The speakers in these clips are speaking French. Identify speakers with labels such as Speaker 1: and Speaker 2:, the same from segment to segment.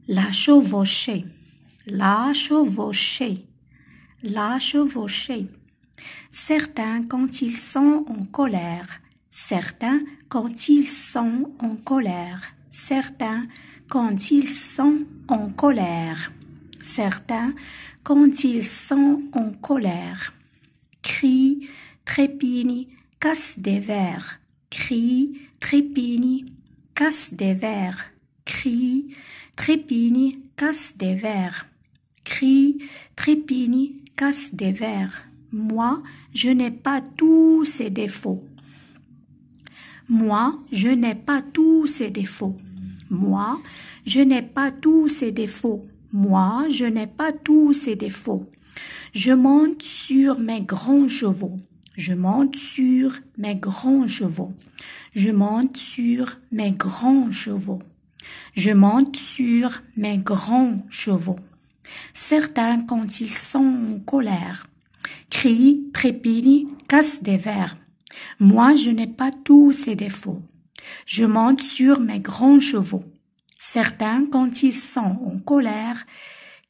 Speaker 1: La chevauchée, la chevauchée, la chevauchée. Certains quand ils sont en colère, certains quand ils sont en colère, certains quand ils sont en colère, certains quand ils sont en colère. Crie, trépigne, casse des verres, crie, trépigne, casse des verres, crie, trépigne, casse des verres, crie, trépigne, casse des verres. Moi, je n'ai pas tous ces défauts. Moi, je n'ai pas tous ces défauts. Moi, je n'ai pas tous ces défauts. Moi, je n'ai pas tous ces défauts. Je monte sur mes grands chevaux. Je monte sur mes grands chevaux. Je monte sur mes grands chevaux. Je monte sur mes grands chevaux. Certains, quand ils sont en colère, crient, trépignent, cassent des verres. Moi, je n'ai pas tous ces défauts. Je monte sur mes grands chevaux. Certains, quand ils sont en colère,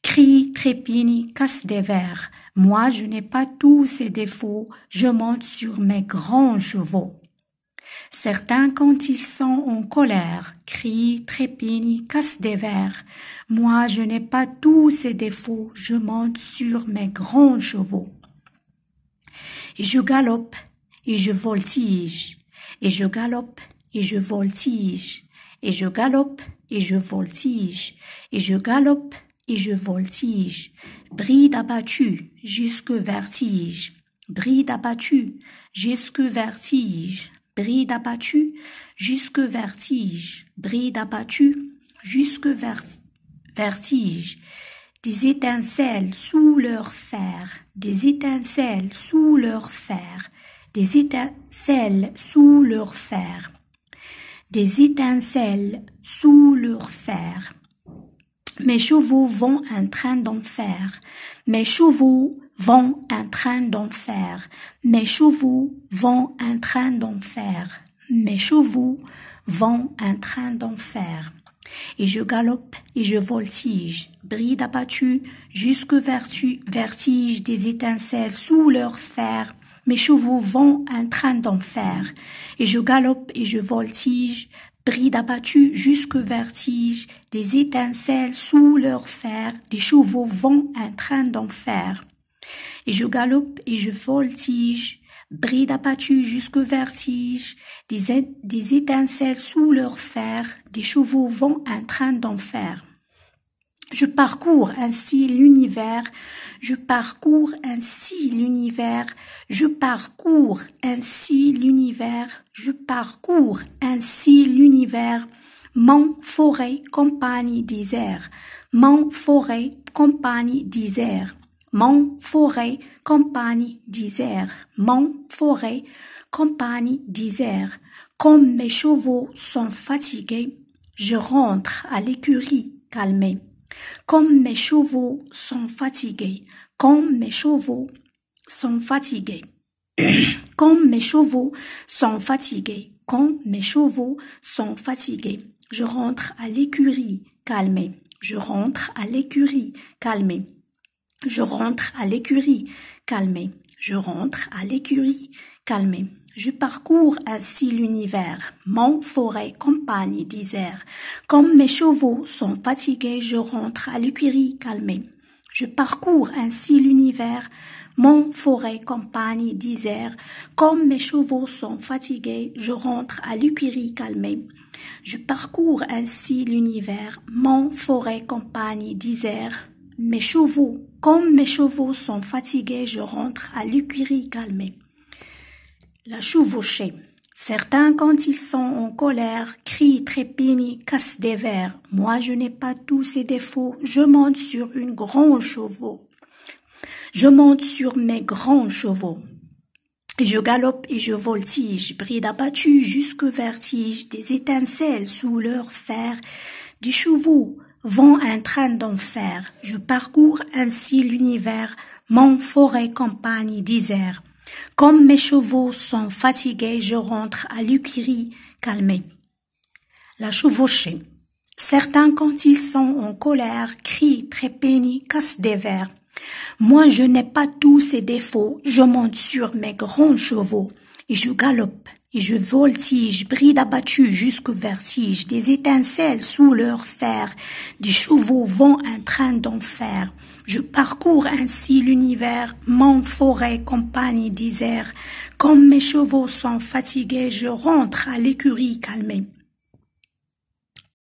Speaker 1: crient, trépignent, cassent des verres. Moi, je n'ai pas tous ces défauts. Je monte sur mes grands chevaux. Certains, quand ils sont en colère, crient, trépignent, cassent des verres. Moi, je n'ai pas tous ces défauts. Je monte sur mes grands chevaux. Et je galope, et je voltige, et je galope, et je voltige, et je galope, et je voltige, et je galope, et je voltige. Bride abattue jusque vertige, bride abattue jusque vertige, bride abattue jusque vertige, bride abattue jusque vertige. Des étincelles sous leur fer, des étincelles sous leur fer, des étincelles sous leur fer, des étincelles sous leur fer. Mes chevaux vont en train d'enfer, mes chevaux vont en train d'enfer, mes chevaux vont en train d'enfer, mes chevaux vont en train d'enfer. Et je galope et je voltige, bride abattue jusque vertige des étincelles sous leur fer. Mes chevaux vont en train d'enfer. Et je galope et je voltige, bride abattue jusque vertige des étincelles sous leur fer. Des chevaux vont en train d'enfer. Et je galope et je voltige, bride abattue jusque vertige, des étincelles sous leur fer, des chevaux vont en train d'en faire. Je parcours ainsi l'univers, je parcours ainsi l'univers, je parcours ainsi l'univers, je parcours ainsi l'univers, mon forêt, compagnie désert, mon forêt, compagnie désert. Mon forêt, compagnie désert, mon forêt, compagnie désert. Comme mes chevaux sont fatigués, je rentre à l'écurie calmée. Comme mes chevaux sont fatigués, comme mes chevaux sont fatigués, comme mes chevaux sont fatigués, comme mes chevaux sont fatigués, je rentre à l'écurie calmée. Je rentre à l'écurie calmée. Je rentre à l'écurie calmée. Je rentre à l'écurie calmée. Je parcours ainsi l'univers, mon forêt, compagnie désert. Comme mes chevaux sont fatigués, je rentre à l'écurie calmée. Je parcours ainsi l'univers, mon forêt, compagnie désert. Comme mes chevaux sont fatigués, je rentre à l'écurie calmée. Je parcours ainsi l'univers, mon forêt, compagnie désert. Mes chevaux, comme mes chevaux sont fatigués, je rentre à l'écurie calmée. La chevauchée. Certains, quand ils sont en colère, crient, trépignent, cassent des verres. Moi, je n'ai pas tous ces défauts. Je monte sur une grande chevaux. Je monte sur mes grands chevaux. Et je galope et je voltige, bride abattue jusque vertige, des étincelles sous leur fer, des chevaux vont en train d'en faire. Je parcours ainsi l'univers, mon forêt, compagnie désert. Comme mes chevaux sont fatigués, je rentre à l'écurie calmée. La chevauchée. Certains, quand ils sont en colère, crient, trépignent, cassent des verres. Moi, je n'ai pas tous ces défauts. Je monte sur mes grands chevaux et je galope et je voltige, bride abattu jusqu'au vertige, des étincelles sous leur fer, des chevaux vont un train d'enfer. Je parcours ainsi l'univers, monts, forêt, campagne, désert. Comme mes chevaux sont fatigués, je rentre à l'écurie calmée.